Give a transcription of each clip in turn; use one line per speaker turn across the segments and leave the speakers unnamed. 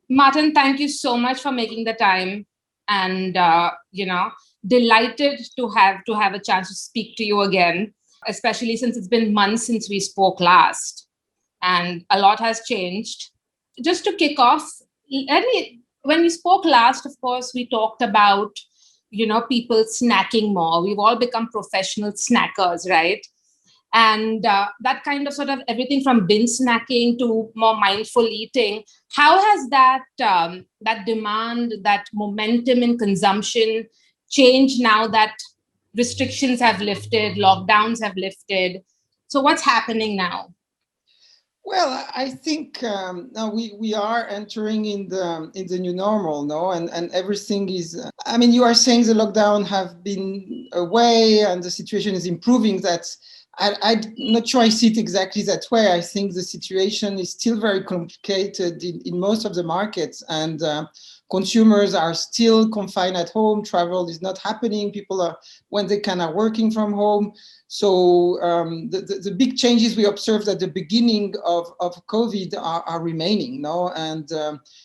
Martin, thank you so much for making the time, and delighted to have a chance to speak to you again, especially since it's been months since we spoke last, and a lot has changed. Just to kick off, when we spoke last, of course, we talked about people snacking more. We've all become professional snackers, right? And that kind of sort of everything from binge snacking to more mindful eating. How has that demand, that momentum in consumption changed now that restrictions have lifted, lockdowns have lifted? So what's happening now?
Well, I think now we are entering in the new normal, no, and everything is. I mean, you are saying the lockdown have been away and the situation is improving. I'm not sure I see it exactly that way. I think the situation is still very complicated in most of the markets, and consumers are still confined at home. Travel is not happening. People are, when they can, are working from home. So the big changes we observed at the beginning of COVID are remaining, no? And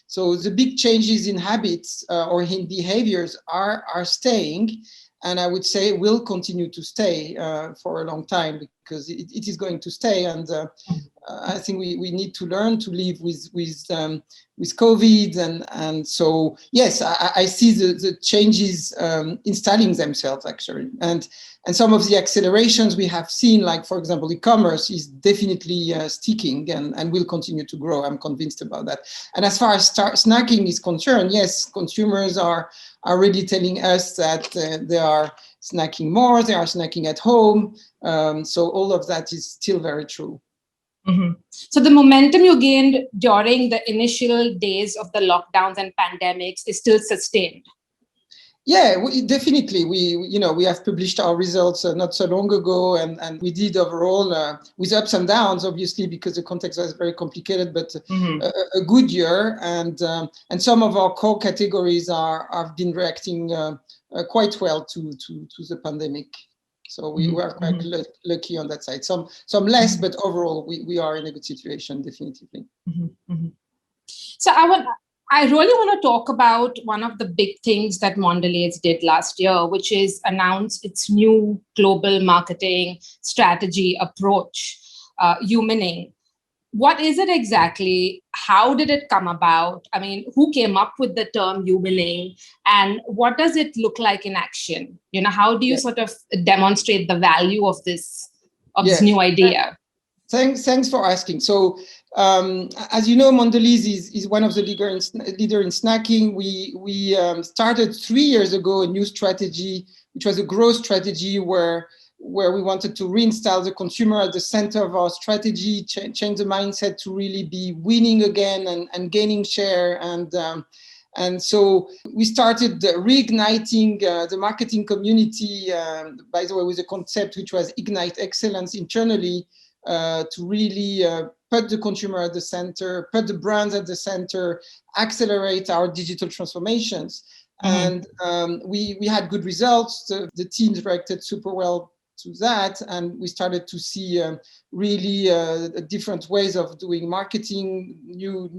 so the big changes in habits or in behaviors are staying, and I would say will continue to stay for a long time, because it is going to stay. And I think we need to learn to live with COVID, and so yes, I see the changes installing themselves actually, and some of the accelerations we have seen, like for example, e-commerce is definitely sticking and will continue to grow. I'm convinced about that. And as far as snacking is concerned, yes, consumers are already telling us that they are snacking more, they are snacking at home. So all of that is still very true.
Mm-hmm. So the momentum you gained during the initial days of the lockdowns and pandemics is still sustained.
Yeah, definitely. We have published our results not so long ago, and we did overall with ups and downs, obviously, because the context was very complicated, but a good year, and some of our core categories have been reacting quite well to the pandemic. So we were quite lucky on that side. Some less, but overall we are in a good situation, definitively.
So I really want to talk about one of the big things that Mondelez did last year, which is announce its new global marketing strategy approach, humaning. What is it exactly? How did it come about? I mean, who came up with the term humaning, and what does it look like in action? How do you sort of demonstrate the value of this new idea?
Thanks for asking. So, as you know, Mondelez is one of the leader in snacking. We started 3 years ago a new strategy, which was a growth strategy where we wanted to reinstall the consumer at the center of our strategy, change the mindset to really be winning again and gaining share. And so we started reigniting the marketing community, by the way, with a concept which was Ignite Excellence internally, to really put the consumer at the center, put the brands at the center, accelerate our digital transformations. And we had good results. The team reacted super well to that, and we started to see really different ways of doing marketing, new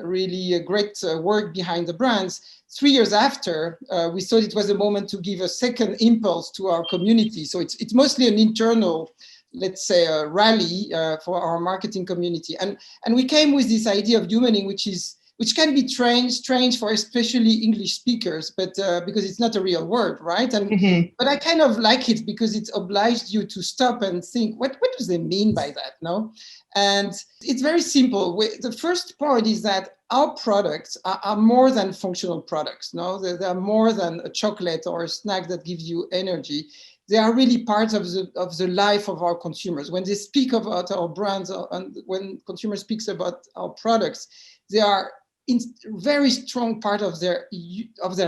really great work behind the brands. 3 years after, we thought it was a moment to give a second impulse to our community. So it's mostly an internal, let's say, a rally for our marketing community, and we came with this idea of humaning, which can be strange for especially English speakers, but because it's not a real word, right? And but I kind of like it because it obliged you to stop and think, what does they mean by that? No, and it's very simple. The first point is that our products are more than functional products. No, they're more than a chocolate or a snack that gives you energy. They are really part of the life of our consumers. When they speak about our brands, and when consumers speak about our products, they are in very strong part of their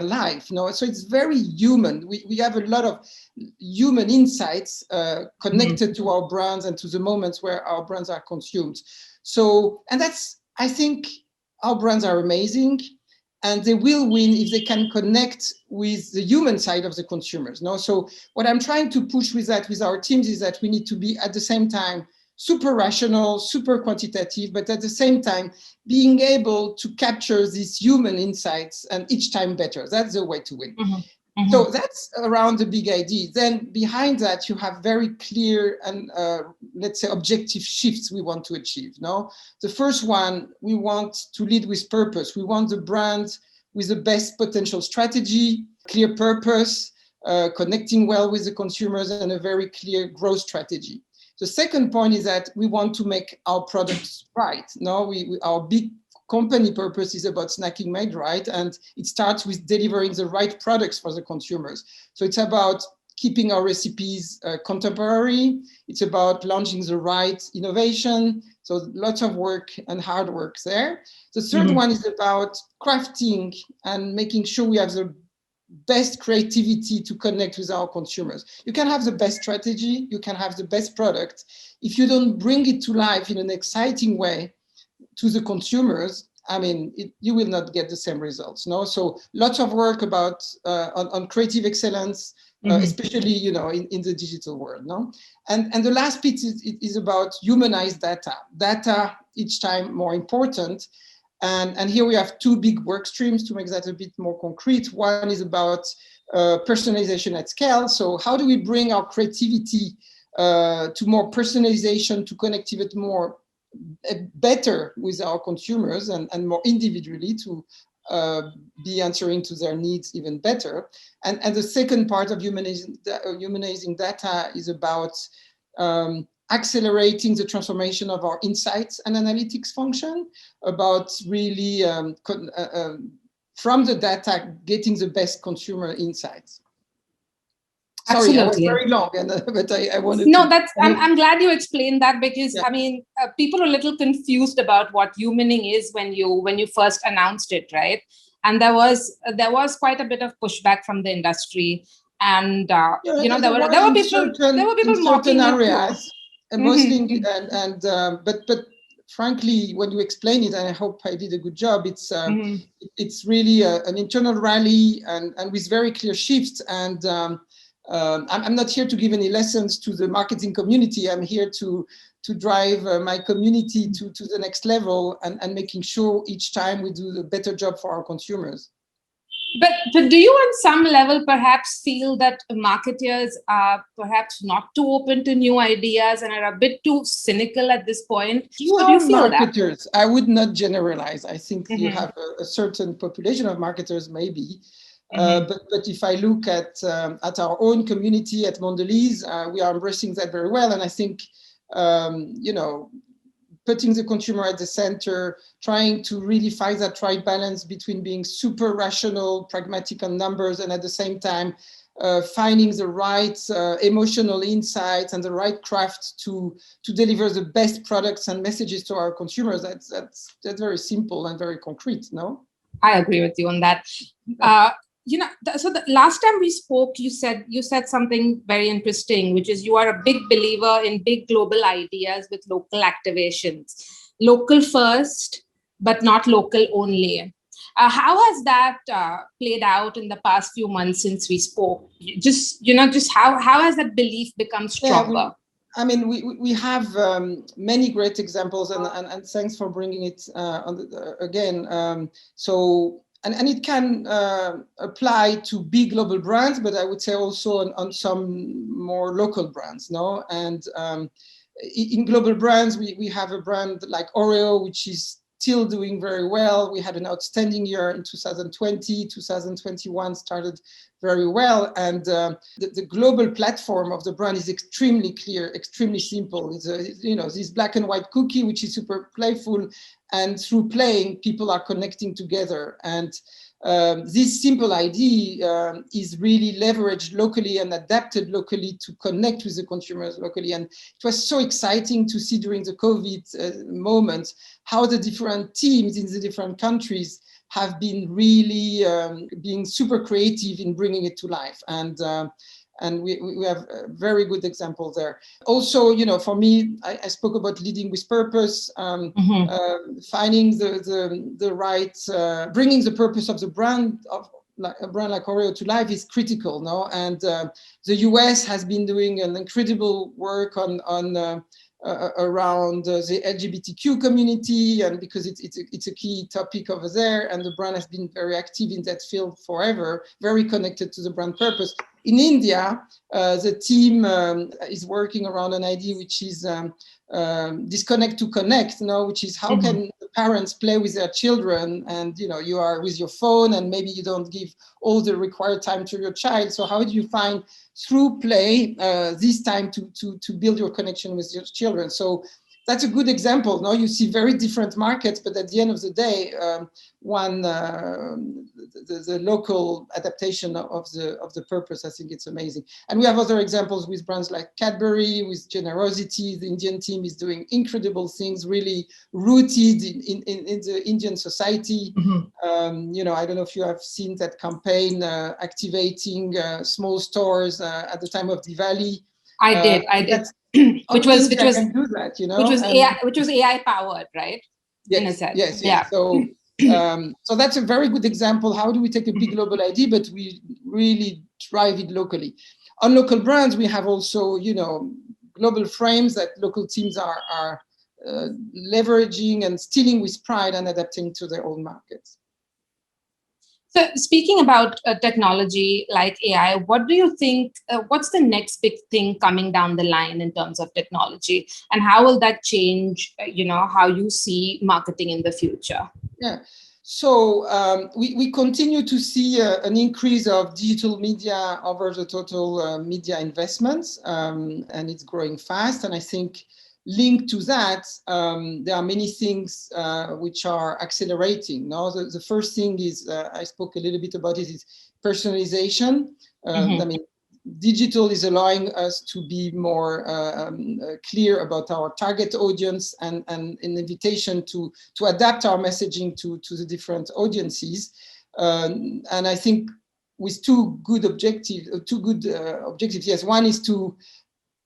life. No, so it's very human. We have a lot of human insights connected to our brands and to the moments where our brands are consumed. So, and that's, I think, our brands are amazing, and they will win if they can connect with the human side of the consumers. No, so what I'm trying to push with our teams is that we need to be at the same time super rational, super quantitative, but at the same time, being able to capture these human insights and each time better. That's the way to win. So that's around the big idea. Then behind that, you have very clear and let's say objective shifts we want to achieve. No, the first one, we want to lead with purpose. We want the brand with the best potential strategy, clear purpose, connecting well with the consumers, and a very clear growth strategy. The second point is that we want to make our products right. No, our big company purpose is about snacking made right, and it starts with delivering the right products for the consumers. So it's about keeping our recipes contemporary. It's about launching the right innovation. So lots of work and hard work there. The third one is about crafting and making sure we have the best creativity to connect with our consumers. You can have the best strategy, you can have the best product. If you don't bring it to life in an exciting way to the consumers, I mean, you will not get the same results. No, so lots of work about on creative excellence, especially in the digital world. No, and the last piece is about humanized data. Data each time more important. And here we have two big work streams to make that a bit more concrete. One is about personalization at scale. So how do we bring our creativity to more personalization, to connect even more better with our consumers and more individually to be answering to their needs even better. And the second part of humanizing data is about accelerating the transformation of our insights and analytics function, about really from the data getting the best consumer insights. Sorry, I was very long, but I wanted
no,
to...
that's, I'm glad you explained that, because I mean, people are a little confused about what humaning is when you first announced it, right? And there was quite a bit of pushback from the industry, and there were people mocking
areas, and mostly, but frankly, when you explain it, and I hope I did a good job, it's really an internal rally and with very clear shifts. And I'm not here to give any lessons to the marketing community. I'm here to drive my community to the next level and making sure each time we do a better job for our consumers.
But do you on some level perhaps feel that marketers are perhaps not too open to new ideas and are a bit too cynical at this point? Do you feel
marketers, that? I would not generalize. I think you have a certain population of marketers maybe. But if I look at our own community at Mondelez, we are embracing that very well. And I think, putting the consumer at the center, trying to really find that right balance between being super rational, pragmatic on numbers, and at the same time, finding the right emotional insights and the right craft to deliver the best products and messages to our consumers. That's very simple and very concrete, no?
I agree with you on that. So the last time we spoke, you said something very interesting, which is you are a big believer in big global ideas with local activations, local first, but not local only. How has that played out in the past few months since we spoke? Just how has that belief become stronger?
We have many great examples, and thanks for bringing it again. And it can apply to big global brands, but I would say also on some more local brands, no? And in global brands, we have a brand like Oreo, which is still doing very well. We had an outstanding year in 2020, 2021 started very well. And the global platform of the brand is extremely clear, extremely simple. It's this black and white cookie, which is super playful. And through playing, people are connecting together. And this simple idea is really leveraged locally and adapted locally to connect with the consumers locally. And it was so exciting to see during the COVID moment how the different teams in the different countries have been really being super creative in bringing it to life. And we have a very good example there. Also, for me, I spoke about leading with purpose, finding the right, bringing the purpose of the brand, of a brand like Oreo to life is critical, no? And the US has been doing an incredible work on around the LGBTQ community, and because it's a key topic over there, and the brand has been very active in that field forever, very connected to the brand purpose. In India, the team is working around an idea which is disconnect to connect, which is how can parents play with their children, and you are with your phone and maybe you don't give all the required time to your child. So how do you find through play this time to build your connection with your children? So that's a good example. Now you see very different markets, but at the end of the day, the local adaptation of the purpose, I think it's amazing. And we have other examples with brands like Cadbury, with Generosity. The Indian team is doing incredible things, really rooted in the Indian society. I don't know if you have seen that campaign activating small stores at the time of Diwali.
I did. which was AI powered, right?
Yes,
in a sense.
Yes.
Yeah.
So that's a very good example. How do we take a big global idea, but we really drive it locally? On local brands, we have also, global frames that local teams are leveraging and stealing with pride and adapting to their own markets.
So speaking about technology like AI, what do you think, what's the next big thing coming down the line in terms of technology, and how will that change, how you see marketing in the future?
Yeah. So we continue to see an increase of digital media over the total media investments, and it's growing fast. And I think linked to that, there are many things which are accelerating. Now, the first thing is, I spoke a little bit about it, is personalization. I mean, digital is allowing us to be more clear about our target audience and an invitation to adapt our messaging to the different audiences. And I think with two good objectives. Yes, one is to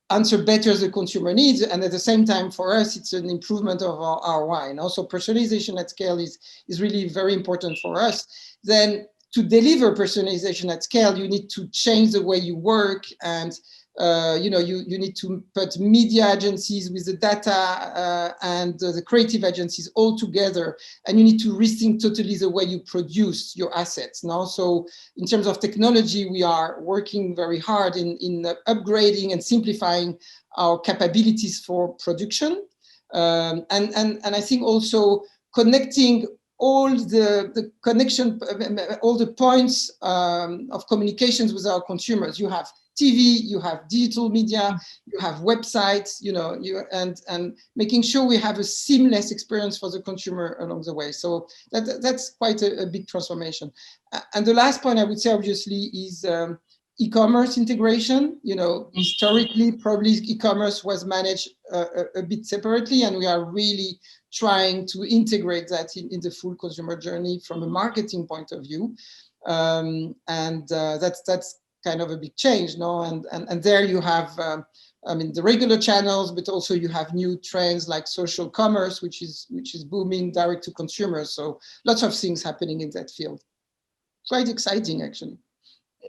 answer better the consumer needs, and at the same time, for us, it's an improvement of our ROI. And also, personalization at scale is really very important for us. Then, to deliver personalization at scale, you need to change the way you work, and you need to put media agencies with the data and the creative agencies all together, and you need to rethink totally the way you produce your assets. Now, so in terms of technology, we are working very hard in upgrading and simplifying our capabilities for production, and I think also connecting all the connection, all the points of communications with our consumers. You have TV, you have digital media, you have websites, and making sure we have a seamless experience for the consumer along the way. So that's quite a big transformation. And the last point I would say, obviously, is e-commerce integration. Historically, probably e-commerce was managed a bit separately, and we are really trying to integrate that in the full consumer journey from a marketing point of view. And that's kind of a big change, no? And there you have, the regular channels, but also you have new trends like social commerce, which is booming, direct to consumers. So lots of things happening in that field. Quite exciting, actually.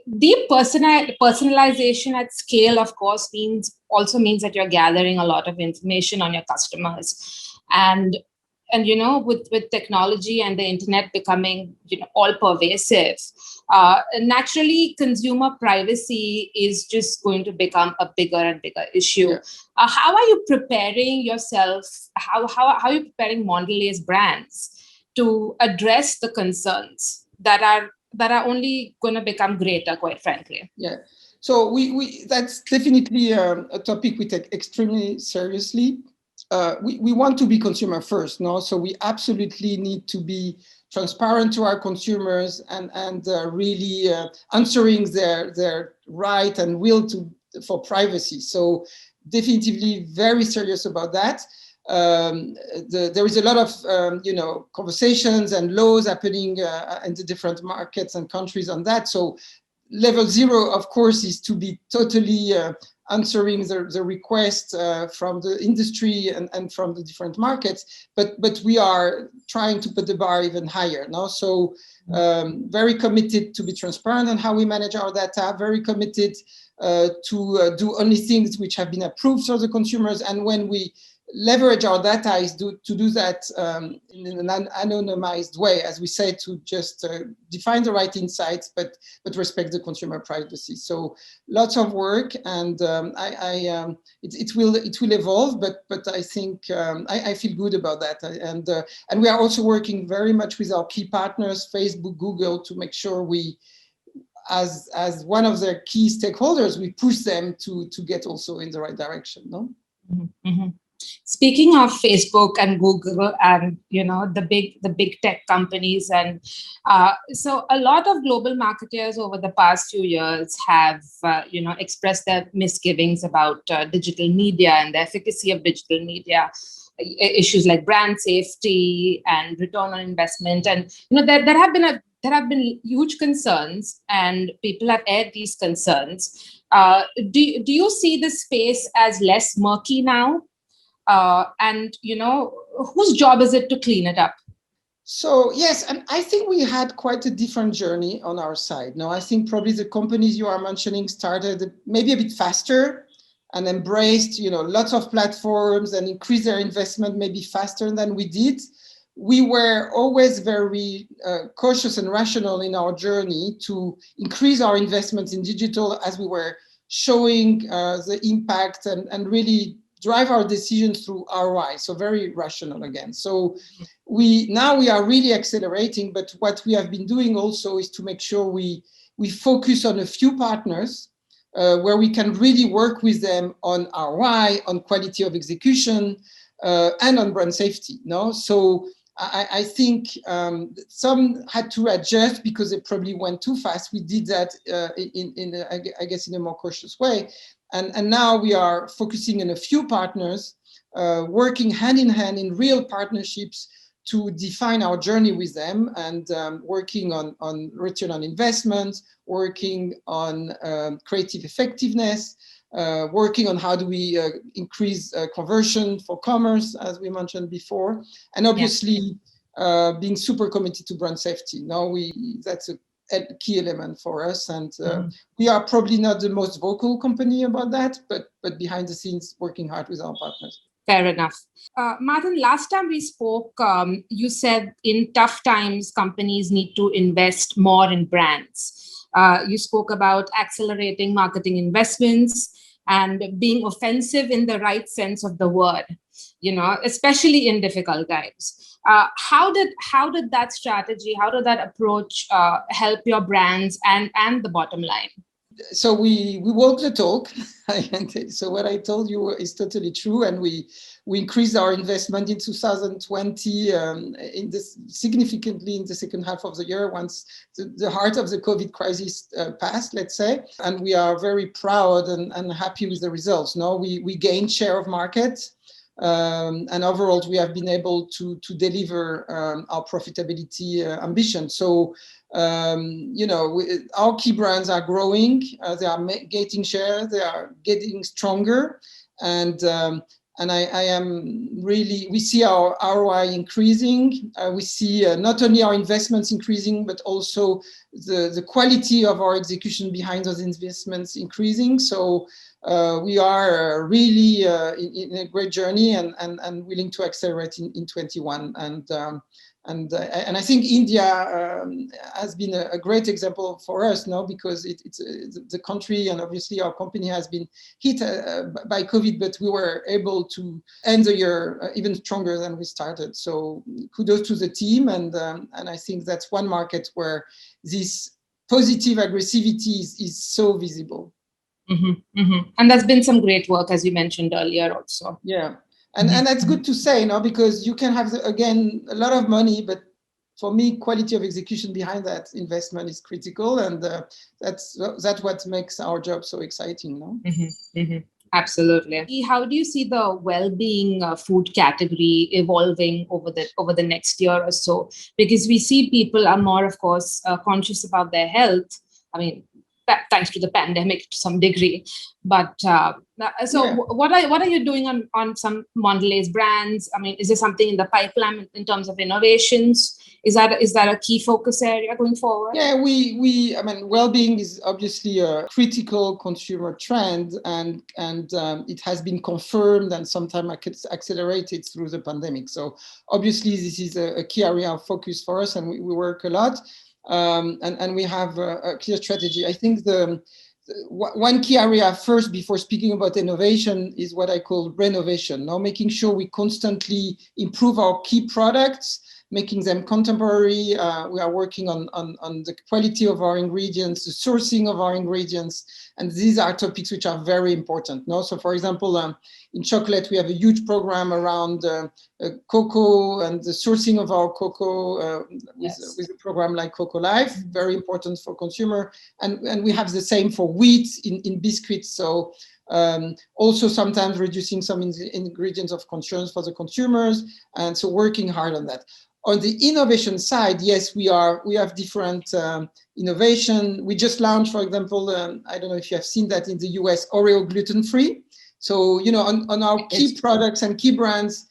The personalization at scale, of course, means that you're gathering a lot of information on your customers, and with technology and the internet becoming all pervasive, naturally consumer privacy is just going to become a bigger and bigger issue. Yeah. How are you preparing yourself? How are you preparing Mondelez brands to address the concerns that are only going to become greater, quite frankly?
Yeah. So we that's definitely a topic we take extremely seriously. We want to be consumer first, no? So we absolutely need to be transparent to our consumers and really answering their right and will for privacy. So definitively very serious about that. There is a lot of conversations and laws happening in the different markets and countries on that. So level 0, of course, is to be totally answering the request from the industry and from the different markets, but we are trying to put the bar even higher now. So very committed to be transparent on how we manage our data, very committed to do only things which have been approved for the consumers. And when we leverage our data is to do that in an anonymized way, as we say, to just define the right insights, but respect the consumer privacy. So lots of work, and it will evolve, but I think I feel good about that, and we are also working very much with our key partners, Facebook, Google, to make sure we, as one of their key stakeholders, we push them to get also in the right direction. No.
Mm-hmm. Mm-hmm. Speaking of Facebook and Google and the big tech companies, and so a lot of global marketers over the past few years have expressed their misgivings about digital media and the efficacy of digital media, issues like brand safety and return on investment, and there have been huge concerns, and people have aired these concerns. Do you see the space as less murky now? And whose job is it to clean it up?
So yes, and I think we had quite a different journey on our side. Now, I think probably the companies you are mentioning started maybe a bit faster and embraced, lots of platforms and increased their investment maybe faster than we did. We were always very cautious and rational in our journey to increase our investments in digital as we were showing the impact and really drive our decisions through ROI. So very rational again. So we are really accelerating, but what we have been doing also is to make sure we focus on a few partners where we can really work with them on ROI, on quality of execution, and on brand safety. No, so I think some had to adjust because it probably went too fast. We did that in a more cautious way. And now we are focusing on a few partners, working hand in hand in real partnerships to define our journey with them, and working on return on investment, working on creative effectiveness, working on how do we increase conversion for commerce, as we mentioned before, and obviously being super committed to brand safety. Now that's a key element for us, and we are probably not the most vocal company about that, but behind the scenes working hard with our partners.
Fair enough. Martin, last time we spoke, you said in tough times, companies need to invest more in brands. You spoke about accelerating marketing investments and being offensive in the right sense of the word, especially in difficult times. How did that strategy, how did that approach help your brands and the bottom line?
So we walk the talk. So what I told you is totally true, and we increased our investment in 2020 significantly in the second half of the year, once the heart of the COVID crisis passed, let's say, and we are very proud and happy with the results. Now we gained share of market. And overall, we have been able to deliver our profitability ambition. So, our key brands are growing. They are getting share. They are getting stronger, and I am really. We see our ROI increasing. We see not only our investments increasing, but also the quality of our execution behind those investments increasing. So. We are really in a great journey and willing to accelerate in 21. And I think India has been a great example for us now, because it's the country, and obviously our company has been hit by COVID, but we were able to end the year even stronger than we started. So kudos to the team, and I think that's one market where this positive aggressivity is so visible.
Mm-hmm, mm-hmm. And there's been some great work, as you mentioned earlier also.
Yeah. And that's good to say, because you can have, again, a lot of money, but for me, quality of execution behind that investment is critical. And that's what makes our job so exciting. No?
Mm-hmm, mm-hmm. Absolutely. How do you see the well-being food category evolving over the next year or so? Because we see people are more, of course, conscious about their health. I mean, thanks to the pandemic to some degree. But what are you doing on some Mondelez brands? I mean, is there something in the pipeline in terms of innovations? Is that a key focus area going forward?
Yeah, I mean, well-being is obviously a critical consumer trend, and it has been confirmed and sometimes accelerated through the pandemic. So obviously, this is a key area of focus for us, and we work a lot, and we have a clear strategy. I think one key area first, before speaking about innovation, is what I call renovation. Now, making sure we constantly improve our key products, making them contemporary. We are working on the quality of our ingredients, the sourcing of our ingredients, and these are topics which are very important. No? So for example, in chocolate, we have a huge program around cocoa and the sourcing of our cocoa with a program like Cocoa Life, very important for consumer. And we have the same for wheat in biscuits. So also sometimes reducing some ingredients of concerns for the consumers. And so working hard on that. On the innovation side, yes, we have different innovation. We just launched, for example, I don't know if you have seen that in the US, Oreo gluten-free. So, on our key products and key brands,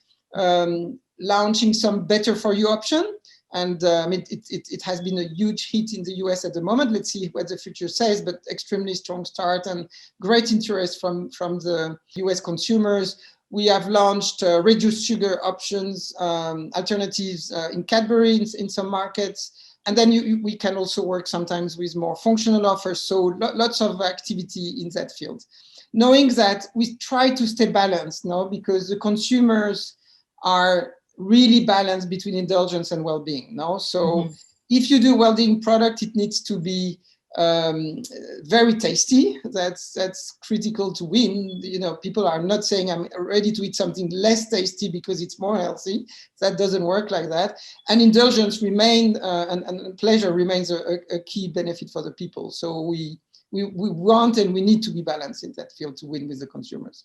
launching some better for you option. And it has been a huge hit in the US at the moment. Let's see what the future says, but extremely strong start and great interest from the US consumers. We have launched reduced sugar options, alternatives in Cadbury in some markets. And then we can also work sometimes with more functional offers. So lots of activity in that field. Knowing that we try to stay balanced, because the consumers are really balanced between indulgence and well-being. So if you do well-being product, it needs to be very tasty. That's critical to win. People are not saying I'm ready to eat something less tasty because it's more healthy. That doesn't work like that. And indulgence and pleasure remains a key benefit for the people. So we want and we need to be balanced in that field to win with the consumers.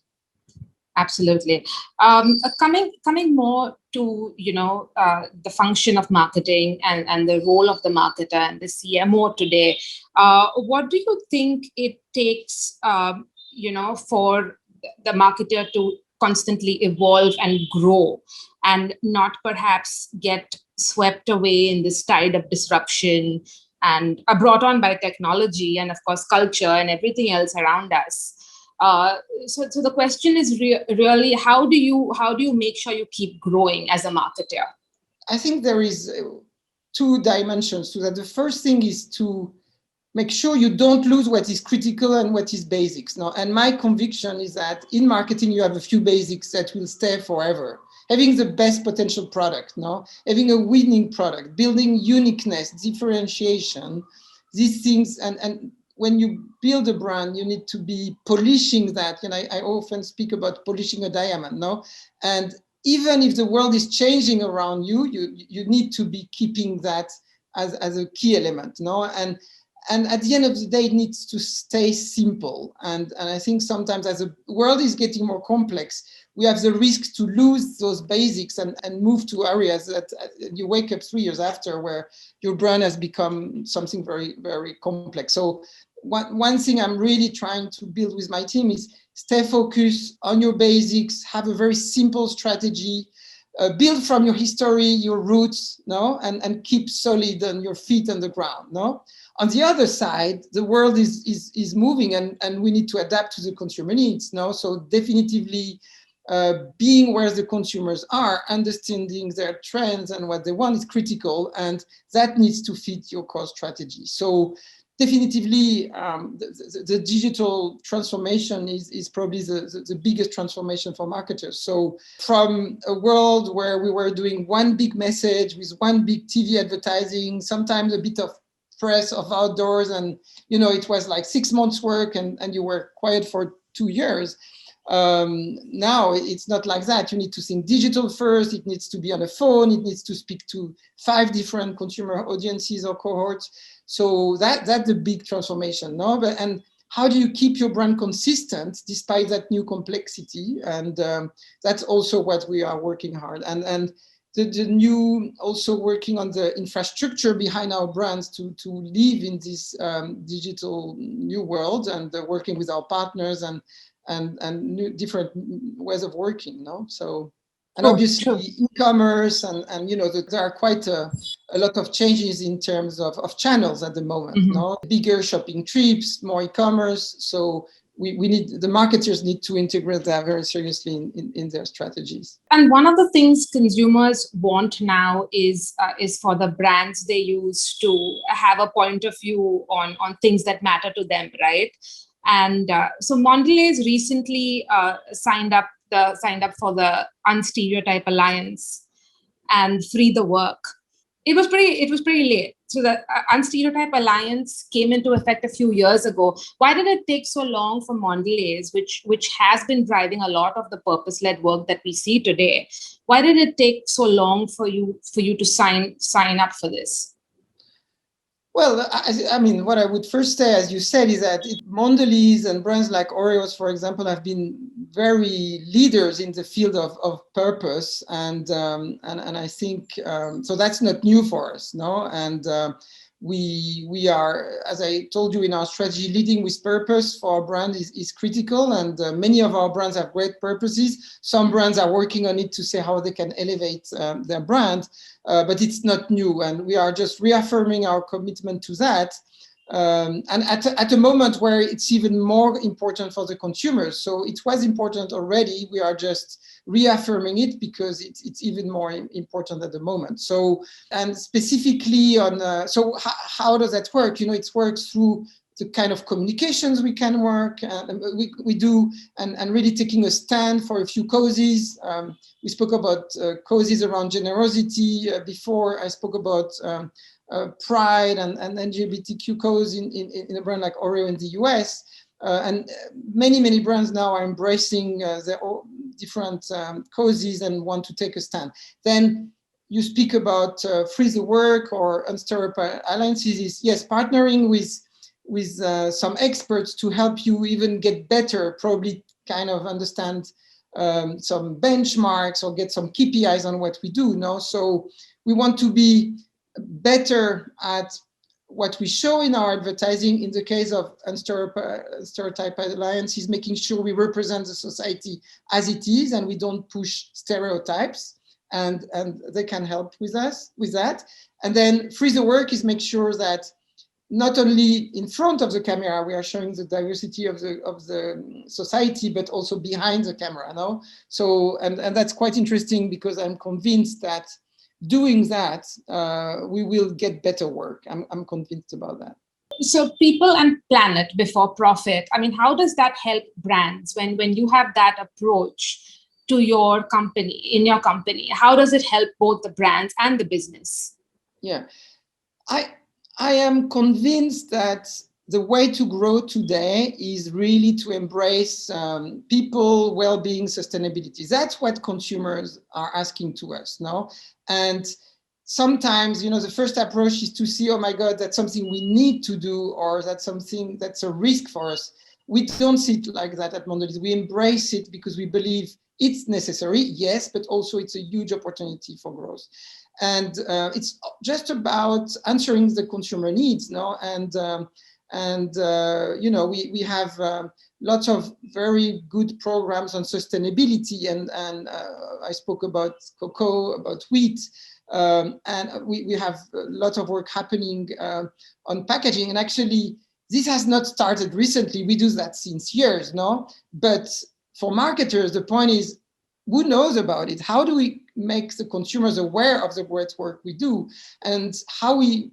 Absolutely. Coming more to the function of marketing and the role of the marketer and the CMO today, what do you think it takes for the marketer to constantly evolve and grow and not perhaps get swept away in this tide of disruption and brought on by technology and of course culture and everything else around us? So the question is really how do you make sure you keep growing as a marketer?
I think there is two dimensions to that. The first thing is to make sure you don't lose what is critical and what is basics. And my conviction is that in marketing, you have a few basics that will stay forever. Having the best potential product, having a winning product, building uniqueness, differentiation, these things, and when you build a brand, you need to be polishing that. I often speak about polishing a diamond, And even if the world is changing around you, you need to be keeping that as a key element, And at the end of the day, it needs to stay simple. And I think sometimes as the world is getting more complex, we have the risk to lose those basics and move to areas that you wake up 3 years after where your brand has become something very, very complex. So one thing I'm really trying to build with my team is stay focused on your basics, have a very simple strategy, build from your history, your roots, and keep solid on your feet on the ground, On the other side, the world is moving and we need to adapt to the consumer needs, So definitively being where the consumers are, understanding their trends and what they want is critical, and that needs to fit your core strategy. So definitively, the digital transformation is probably the biggest transformation for marketers. So from a world where we were doing one big message with one big TV advertising, sometimes a bit of press of outdoors, and it was like 6 months work and you were quiet for 2 years. Now it's not like that. You need to think digital first. It needs to be on a phone. It needs to speak to 5 different consumer audiences or cohorts. So that's a big transformation, And how do you keep your brand consistent despite that new complexity? And that's also what we are working hard. And the new also working on the infrastructure behind our brands to live in this digital new world, and working with our partners and new different ways of working. No, so. And
True,
obviously,
true.
e-commerce and there are quite a lot of changes in terms of channels at the moment.
Mm-hmm.
No, bigger shopping trips, more e-commerce. So we need, the marketers need to integrate that very seriously in their strategies.
And one of the things consumers want now is for the brands they use to have a point of view on things that matter to them, right? And so Mondelez recently signed up for the Unstereotype Alliance and Free the Work. It was pretty late. So the Unstereotype Alliance came into effect a few years ago. Why did it take so long for Mondelez, which has been driving a lot of the purpose-led work that we see today? Why did it take so long for you to sign up for this?
Well, I mean, what I would first say, as you said, is that Mondelez and brands like Oreos, for example, have been very leaders in the field of purpose, and I think so. That's not new for us, no. And we are, as I told you in our strategy, leading with purpose for our brand is critical, and many of our brands have great purposes. Some brands are working on it to say how they can elevate their brand. But it's not new, and we are just reaffirming our commitment to that. And at a moment where it's even more important for the consumers. So it was important already. We are just reaffirming it because it's even more important at the moment. So, and specifically on, so how does that work? It works through the kind of communications we can work, we do, and really taking a stand for a few causes. We spoke about causes around generosity before. I spoke about pride and LGBTQ cause in a brand like Oreo in the US. And many brands now are embracing their different causes and want to take a stand. Then you speak about Free the Work or Unstereotype Alliances. Yes, partnering with some experts to help you even get better, probably kind of understand some benchmarks or get some KPIs on what we do. No, so we want to be better at what we show in our advertising. In the case of Unstereotype Alliance, is making sure we represent the society as it is and we don't push stereotypes, and they can help with us with that. And then Free the Work is make sure that not only in front of the camera we are showing the diversity of the society, but also behind the camera. No, so and that's quite interesting because I'm convinced that doing that we will get better work. I'm convinced about that.
So people and planet before profit. I mean, how does that help brands when you have that approach to your company, in your company? How does it help both the brands and the business?
Yeah, I am convinced that the way to grow today is really to embrace people, well-being, sustainability. That's what consumers are asking to us now. And sometimes, the first approach is to see, oh my God, that's something we need to do, or that's something that's a risk for us. We don't see it like that at Mondelez. We embrace it because we believe it's necessary, yes, but also it's a huge opportunity for growth. And it's just about answering the consumer needs, no? And we have lots of very good programs on sustainability, and I spoke about cocoa, about wheat, and we have a lot of work happening on packaging. And actually, this has not started recently. We do that since years, no? But for marketers, the point is, who knows about it? How do we make the consumers aware of the great work we do, and how we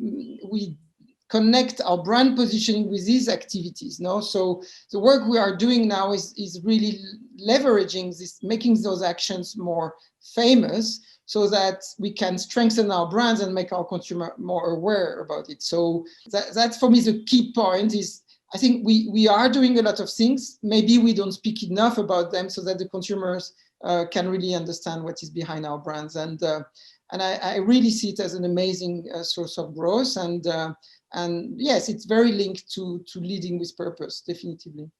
connect our brand positioning with these activities? No, so the work we are doing now is really leveraging this, making those actions more famous, so that we can strengthen our brands and make our consumer more aware about it. So that for me is a key point. Is I think we are doing a lot of things. Maybe we don't speak enough about them so that the consumers can really understand what is behind our brands. And I really see it as an amazing source of growth. And yes, it's very linked to leading with purpose, definitively.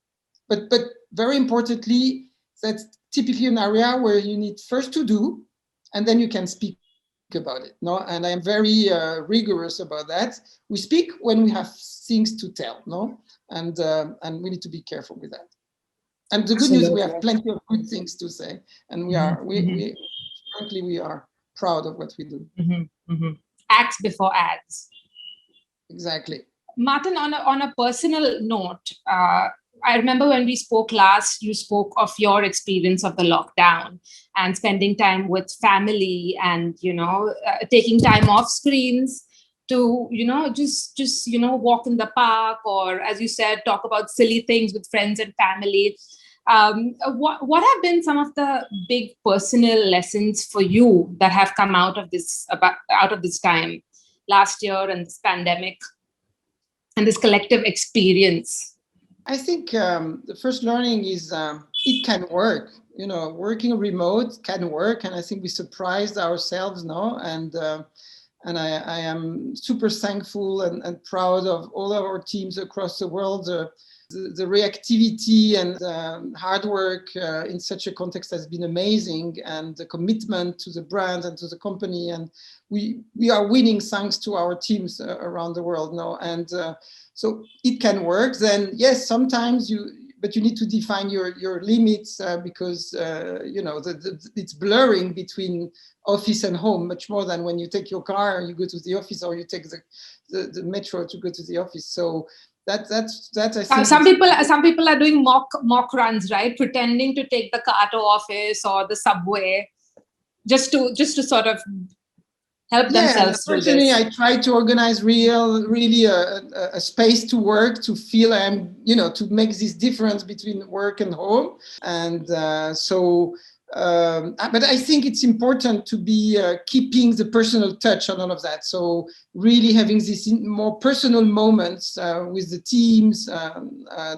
But very importantly, that's typically an area where you need first to do, and then you can speak about it. No, and I'm very rigorous about that. We speak when we have things to tell. No, and we need to be careful with that. And the good news, we have plenty of good things to say, and frankly, we are proud of what we do.
Acts before ads.
Exactly.
Martin, on a personal note, I remember when we spoke last, you spoke of your experience of the lockdown and spending time with family and, taking time off screens to, just walk in the park, or, as you said, talk about silly things with friends and family. What have been some of the big personal lessons for you that have come out of this time last year and this pandemic and this collective experience?
I think the first learning is it can work. Working remote can work, and I think we surprised ourselves now. And I am super thankful and proud of all of our teams across the world. The reactivity and hard work in such a context has been amazing, and the commitment to the brand and to the company. And we are winning thanks to our teams around the world now. And so it can work. Then yes, sometimes but you need to define your limits because it's blurring between office and home much more than when you take your car and you go to the office, or you take the metro to go to the office. So that I think
some people are doing mock runs, right? Pretending to take the car to office or the subway just to sort of help themselves.
Personally, I try to organize really a space to work, to feel to make this difference between work and home. And but I think it's important to be keeping the personal touch on all of that. So really having these more personal moments with the teams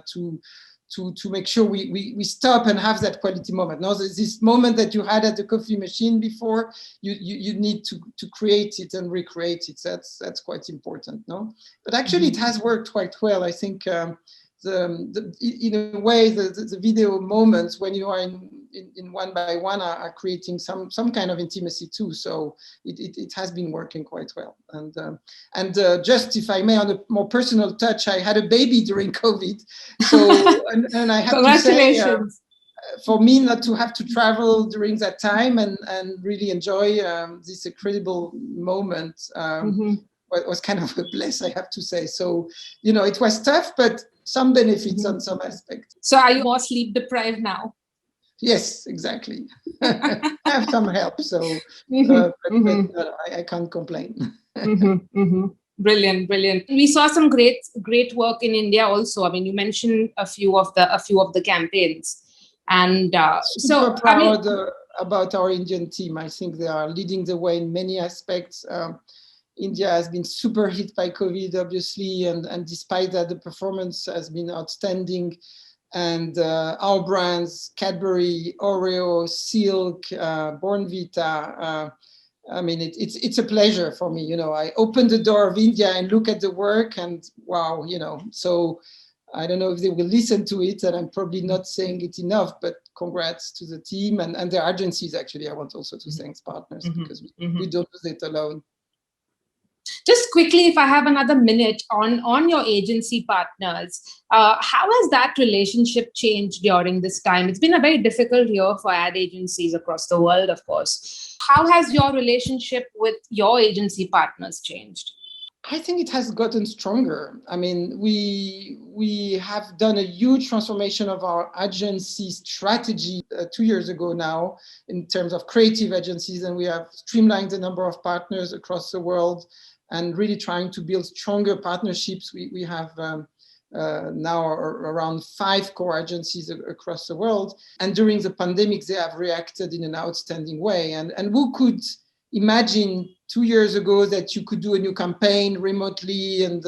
to make sure we stop and have that quality moment. Now, this moment that you had at the coffee machine before, you need to create it and recreate it. That's quite important, no? But actually, it has worked quite well. I think in a way, the video moments when you are in one by one are creating some kind of intimacy too. So it has been working quite well. And just if I may, on a more personal touch, I had a baby during COVID. So and I have to say, for me not to have to travel during that time and really enjoy this incredible moment was kind of a bless, I have to say. So it was tough, but some benefits on some aspects.
So are you more sleep deprived now?
Yes, exactly. I have some help, so but I can't complain.
Brilliant. We saw some great work in India also. I mean, you mentioned a few of the campaigns, and
super proud about our Indian team. I think they are leading the way in many aspects. India has been super hit by COVID, obviously, and despite that, the performance has been outstanding. And our brands, Cadbury, Oreo, Silk, Bournvita, I mean, it's a pleasure for me. I open the door of India and look at the work, and wow, so I don't know if they will listen to it, and I'm probably not saying it enough, but congrats to the team and the agencies. Actually, I want also to thank partners because we don't do it alone.
Just quickly, if I have another minute on your agency partners, how has that relationship changed during this time? It's been a very difficult year for ad agencies across the world, of course. How has your relationship with your agency partners changed?
I think it has gotten stronger. I mean, we have done a huge transformation of our agency strategy 2 years ago now in terms of creative agencies, and we have streamlined the number of partners across the world and really trying to build stronger partnerships. We have now around 5 core agencies across the world. And during the pandemic, they have reacted in an outstanding way. And who could imagine 2 years ago that you could do a new campaign remotely and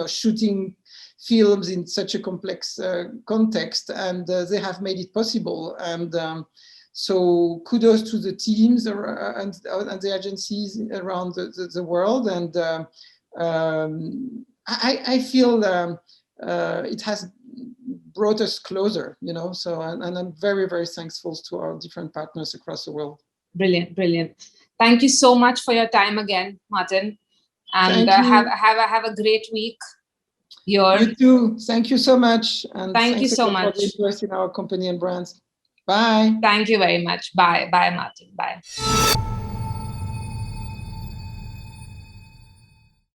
shooting films in such a complex context, and they have made it possible. And so kudos to the teams and the agencies around the world. And I feel it has brought us closer, so and I'm very, very thankful to our different partners across the world.
Brilliant. Thank you so much for your time again, Martin. And have a great week.
You too. Thank you so much. And
thank you so much
for the interest in our company and brands. Bye.
Thank you very much. Bye. Bye, Martin. Bye.